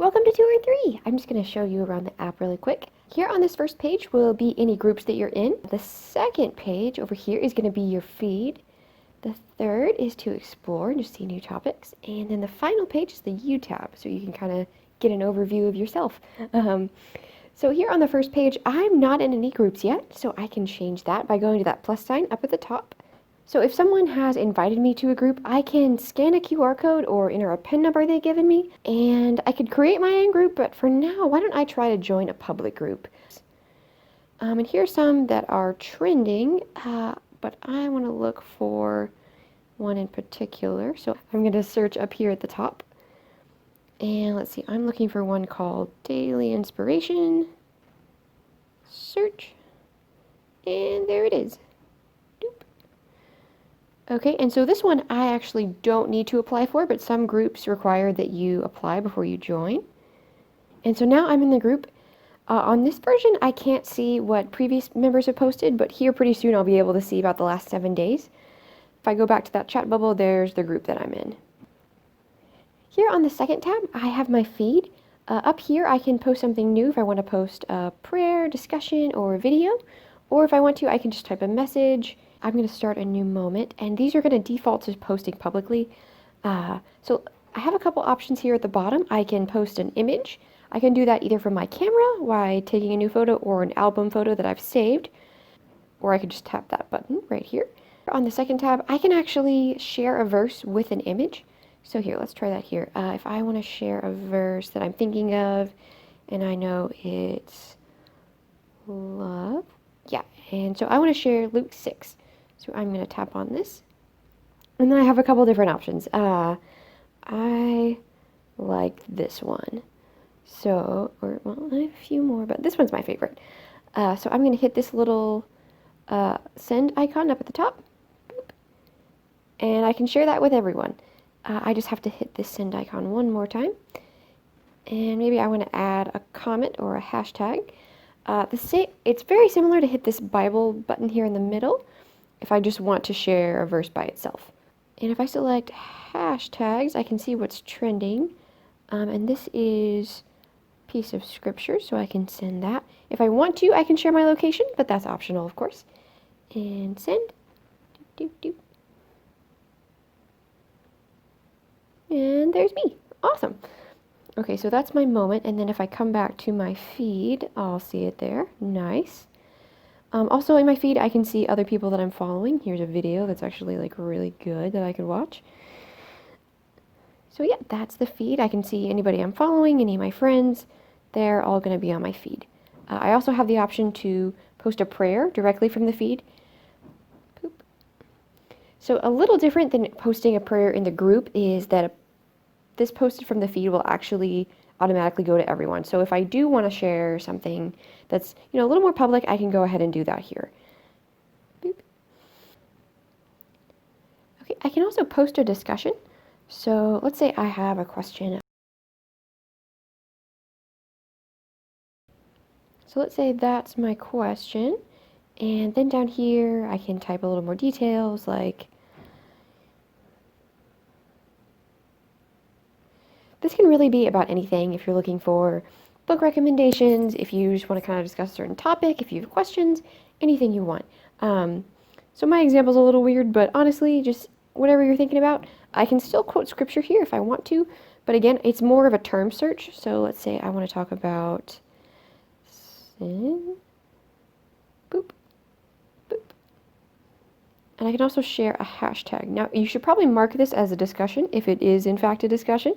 Welcome to 2 or 3. I'm just going to show you around the app really quick. Here on this first page will be any groups that you're in. The second page over here is going to be your feed. The third is to explore and just see new topics. And then the final page is the You tab, so you can kind of get an overview of yourself. So here on the first page, I'm not in any groups yet, so I can change that by going to that plus sign up at the top. So if someone has invited me to a group, I can scan a QR code or enter a PIN number they've given me, and I could create my own group, but for now, why don't I try to join a public group? And here's some that are trending, but I want to look for one in particular. So I'm going to search up here at the top. And let's see, I'm looking for one called Daily Inspiration. Search. And there it is. Okay, and so this one I actually don't need to apply for, but some groups require that you apply before you join. And so now I'm in the group. On this version, I can't see what previous members have posted, but here pretty soon I'll be able to see about the last 7 days. If I go back to that chat bubble, there's the group that I'm in. Here on the second tab, I have my feed. Up here, I can post something new if I want to post a prayer, discussion, or a video. Or if I want to, I can just type a message. I'm going to start a new moment, and these are going to default to posting publicly. So I have a couple options here at the bottom. I can post an image. I can do that either from my camera by taking a new photo or an album photo that I've saved, or I could just tap that button right here. On the second tab, I can actually share a verse with an image. So here, let's try that here. If I want to share a verse that I'm thinking of, and I know it's love. Yeah, and so I want to share Luke 6. So I'm going to tap on this. And then I have a couple different options. I like this one. So, well, I have a few more, but this one's my favorite. So I'm going to hit this little send icon up at the top. Boop. And I can share that with everyone. I just have to hit this send icon one more time. And maybe I want to add a comment or a hashtag. It's very similar to hit this Bible button here in the middle if I just want to share a verse by itself. And if I select hashtags, I can see what's trending. And this is piece of scripture, so I can send that. If I want to, I can share my location, but that's optional, of course. And send. Doop, doop, doop. And there's me. Awesome. Okay, so that's my moment, and then if I come back to my feed, I'll see it there. Nice. Also in my feed, I can see other people that I'm following. Here's a video that's actually like really good that I could watch. So yeah, that's the feed. I can see anybody I'm following, any of my friends. They're all going to be on my feed. I also have the option to post a prayer directly from the feed. Poop. So a little different than posting a prayer in the group is that this posted from the feed will actually automatically go to everyone. So if I do want to share something that's, a little more public, I can go ahead and do that here. Boop. Okay, I can also post a discussion. So let's say I have a question. So let's say that's my question. And then down here, I can type a little more details like, this can really be about anything if you're looking for book recommendations, if you just want to kind of discuss a certain topic, if you have questions, anything you want. So my example's a little weird, but honestly, just whatever you're thinking about, I can still quote scripture here if I want to, but again, it's more of a term search. So let's say I want to talk about sin. Boop. Boop. And I can also share a hashtag. Now, you should probably mark this as a discussion if it is in fact a discussion.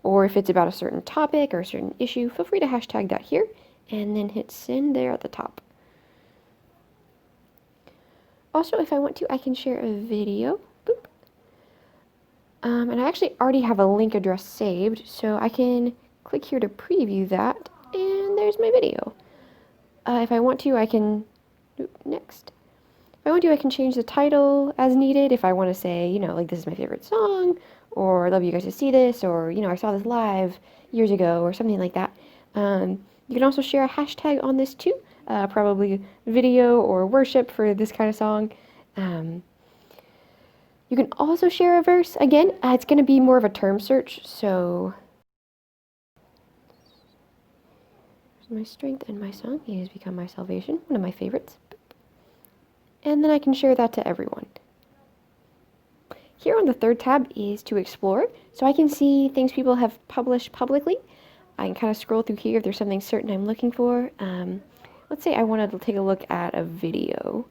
Or if it's about a certain topic or a certain issue, feel free to hashtag that here and then hit send there at the top. Also, if I want to, I can share a video. Boop. And I actually already have a link address saved, so I can click here to preview that, and there's my video. If I want to, I can, next. If I want to, I can change the title as needed. If I want to say, like this is my favorite song, or I'd love you guys to see this, or, I saw this live years ago, or something like that. You can also share a hashtag on this too, probably video or worship for this kind of song. You can also share a verse. Again, it's going to be more of a term search, so My strength and my song. He has become my salvation. One of my favorites. And then I can share that to everyone. Here on the third tab is to explore. So I can see things people have published publicly. I can kind of scroll through here if there's something certain I'm looking for. Let's say I wanted to take a look at a video.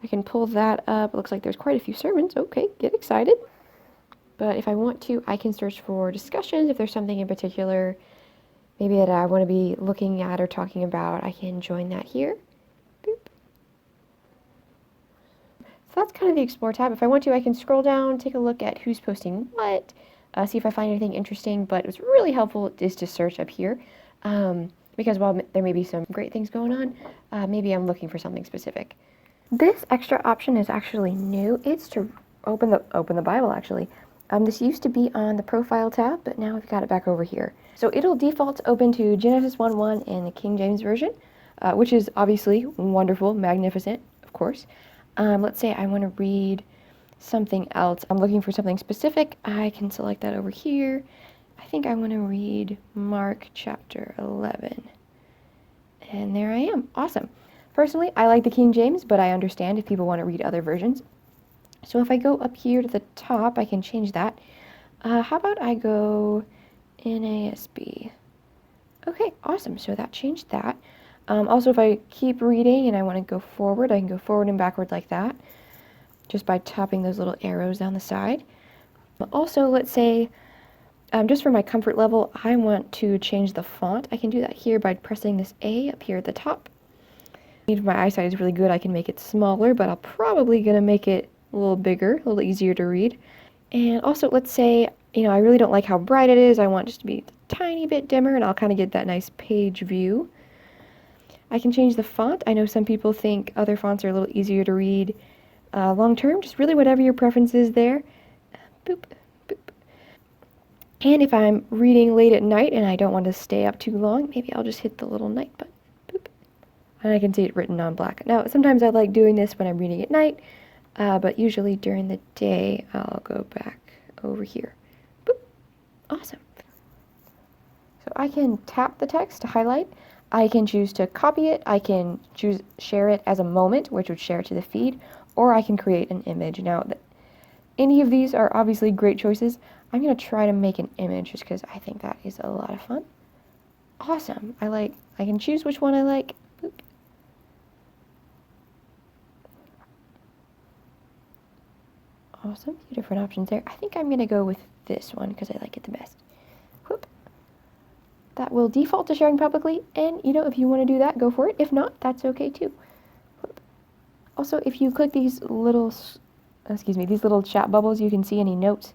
I can pull that up. It looks like there's quite a few sermons. Okay, get excited. But if I want to, I can search for discussions. If there's something in particular, maybe that I want to be looking at or talking about, I can join that here. Boop. So that's kind of the Explore tab. If I want to, I can scroll down, take a look at who's posting what, see if I find anything interesting. But what's really helpful is to search up here. Because while there may be some great things going on, maybe I'm looking for something specific. This extra option is actually new. It's to open the Bible, actually. This used to be on the Profile tab, but now we've got it back over here. So it'll default open to Genesis 1:1 in the King James Version, which is obviously wonderful, magnificent, of course. Let's say I want to read something else. I'm looking for something specific. I can select that over here. I think I want to read Mark chapter 11. And there I am. Awesome. Personally, I like the King James, but I understand if people want to read other versions. So if I go up here to the top, I can change that. How about I go NASB? Okay, awesome. So that changed that. Also, if I keep reading and I want to go forward, I can go forward and backward like that, just by tapping those little arrows down the side. Also, let's say, just for my comfort level, I want to change the font. I can do that here by pressing this A up here at the top. If my eyesight is really good, I can make it smaller, but I'm probably going to make it a little bigger, a little easier to read. And also, let's say, I really don't like how bright it is. I want it just to be a tiny bit dimmer, and I'll kind of get that nice page view. I can change the font. I know some people think other fonts are a little easier to read long term. Just really whatever your preference is there. Boop, boop. And if I'm reading late at night and I don't want to stay up too long, maybe I'll just hit the little night button. Boop. And I can see it written on black. Now, sometimes I like doing this when I'm reading at night, but usually during the day, I'll go back over here. Boop. Awesome. So I can tap the text to highlight. I can choose to copy it. I can choose share it as a moment, which would share to the feed, or I can create an image. Now, any of these are obviously great choices. I'm going to try to make an image just because I think that is a lot of fun. Awesome. I can choose which one I like. Boop. Awesome. A few different options there. I think I'm going to go with this one because I like it the best. Whoop. That will default to sharing publicly, and if you want to do that, go for it. If not, that's okay too. Whoop. Also, if you click these little chat bubbles, you can see any notes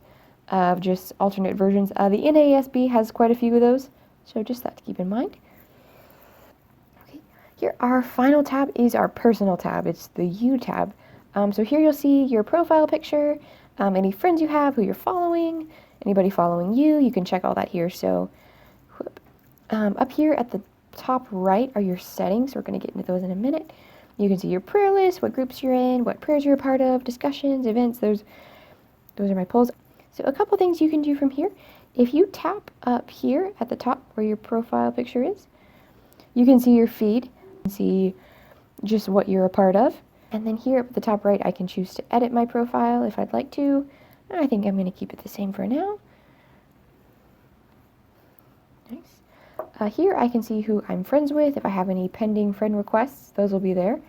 of just alternate versions. The NASB has quite a few of those, so just that to keep in mind. Okay, here our final tab is our personal tab. It's the You tab. So here you'll see your profile picture, any friends you have, who you're following, anybody following you. You can check all that here. So up here at the top right are your settings. We're going to get into those in a minute. You can see your prayer list, what groups you're in, what prayers you're a part of, discussions, events. Those are my polls. So a couple things you can do from here. If you tap up here at the top where your profile picture is, you can see your feed, see just what you're a part of. And then here at the top right, I can choose to edit my profile if I'd like to. I think I'm going to keep it the same for now. Nice. Here I can see who I'm friends with. If I have any pending friend requests, those will be there.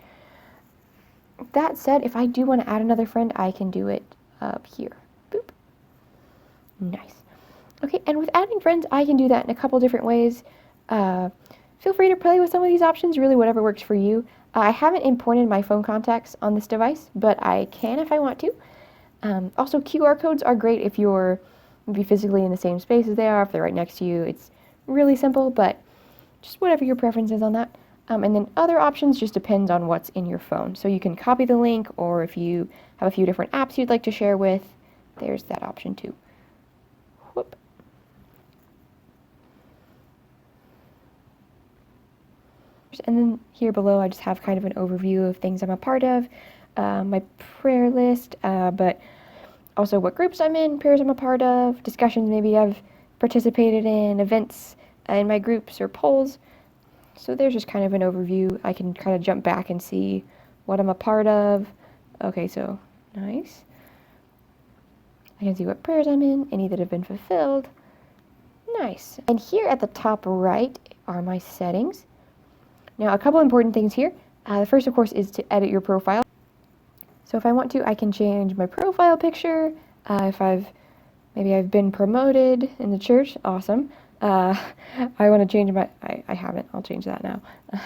That said, if I do want to add another friend, I can do it up here. Boop. Nice. Okay, and with adding friends, I can do that in a couple different ways. Feel free to play with some of these options, really whatever works for you. I haven't imported my phone contacts on this device, but I can if I want to. Also, QR codes are great if you're maybe physically in the same space as they are, if they're right next to you. It's really simple, but just whatever your preference is on that. And then other options just depends on what's in your phone. So you can copy the link, or if you have a few different apps you'd like to share with, there's that option too. Whoop. And then here below, I just have kind of an overview of things I'm a part of, my prayer list, but also what groups I'm in, prayers I'm a part of, discussions maybe I've participated in, events in my groups or polls. So there's just kind of an overview. I can kind of jump back and see what I'm a part of. Okay, so nice. I can see what prayers I'm in, any that have been fulfilled. Nice. And here at the top right are my settings. Now, a couple important things here. The first, of course, is to edit your profile. So if I want to, I can change my profile picture. If maybe I've been promoted in the church, awesome. I want to change I haven't, I'll change that now. I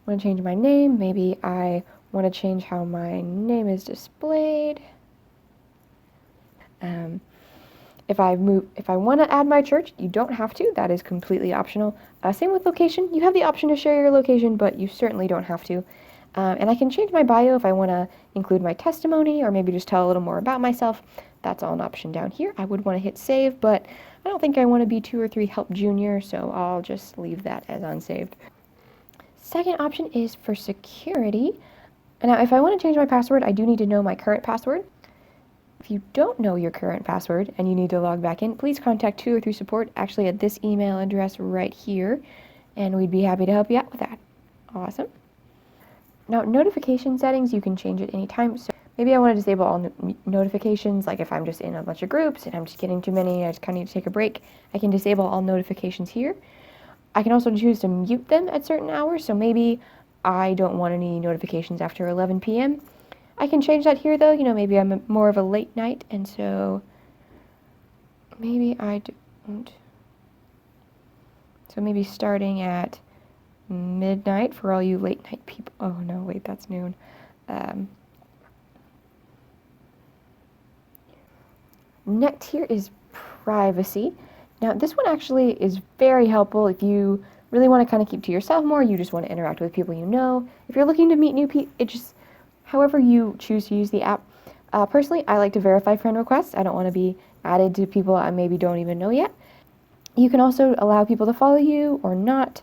want to change my name. Maybe I want to change how my name is displayed. If I want to add my church, you don't have to. That is completely optional. Same with location. You have the option to share your location, but you certainly don't have to. And I can change my bio if I want to include my testimony or maybe just tell a little more about myself. That's all an option down here. I would want to hit save, but I don't think I want to be 2 or 3 Help Junior, so I'll just leave that as unsaved. Second option is for security. Now, if I want to change my password, I do need to know my current password. If you don't know your current password and you need to log back in, please contact 203 Support, actually at this email address right here, and we'd be happy to help you out with that. Awesome. Now, notification settings, you can change at any time. So maybe I want to disable all notifications, like if I'm just in a bunch of groups and I'm just getting too many, I just kind of need to take a break, I can disable all notifications here. I can also choose to mute them at certain hours, so maybe I don't want any notifications after 11 p.m. I can change that here, though. Maybe I'm more of a late night, and so maybe I don't. So maybe starting at midnight for all you late night people. Oh, no, wait, that's noon. Next here is privacy. Now, this one actually is very helpful if you really want to kind of keep to yourself more, you just want to interact with people you know. If you're looking to meet new people, however you choose to use the app. Personally, I like to verify friend requests. I don't want to be added to people I maybe don't even know yet. You can also allow people to follow you or not.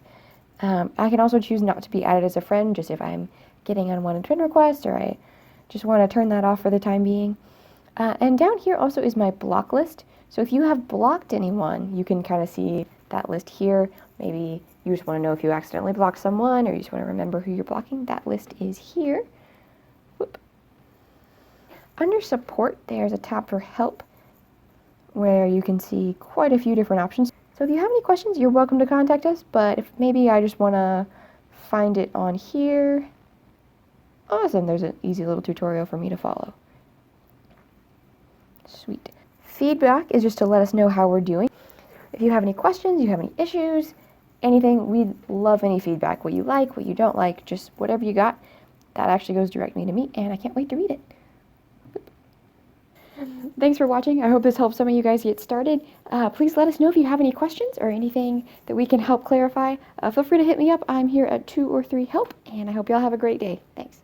I can also choose not to be added as a friend, just if I'm getting unwanted friend requests or I just want to turn that off for the time being. And down here also is my block list. So if you have blocked anyone, you can kind of see that list here. Maybe you just want to know if you accidentally blocked someone or you just want to remember who you're blocking. That list is here. Whoop. Under support, there's a tab for help where you can see quite a few different options. So if you have any questions, you're welcome to contact us, but if maybe I just want to find it on here, awesome, there's an easy little tutorial for me to follow. Sweet. Feedback is just to let us know how we're doing. If you have any questions, you have any issues, anything, we'd love any feedback. What you like, what you don't like, just whatever you got. That actually goes directly to me, and I can't wait to read it. Thanks for watching. I hope this helps some of you guys get started. Please let us know if you have any questions or anything that we can help clarify. Feel free to hit me up. I'm here at 2 or 3 Help, and I hope y'all have a great day. Thanks.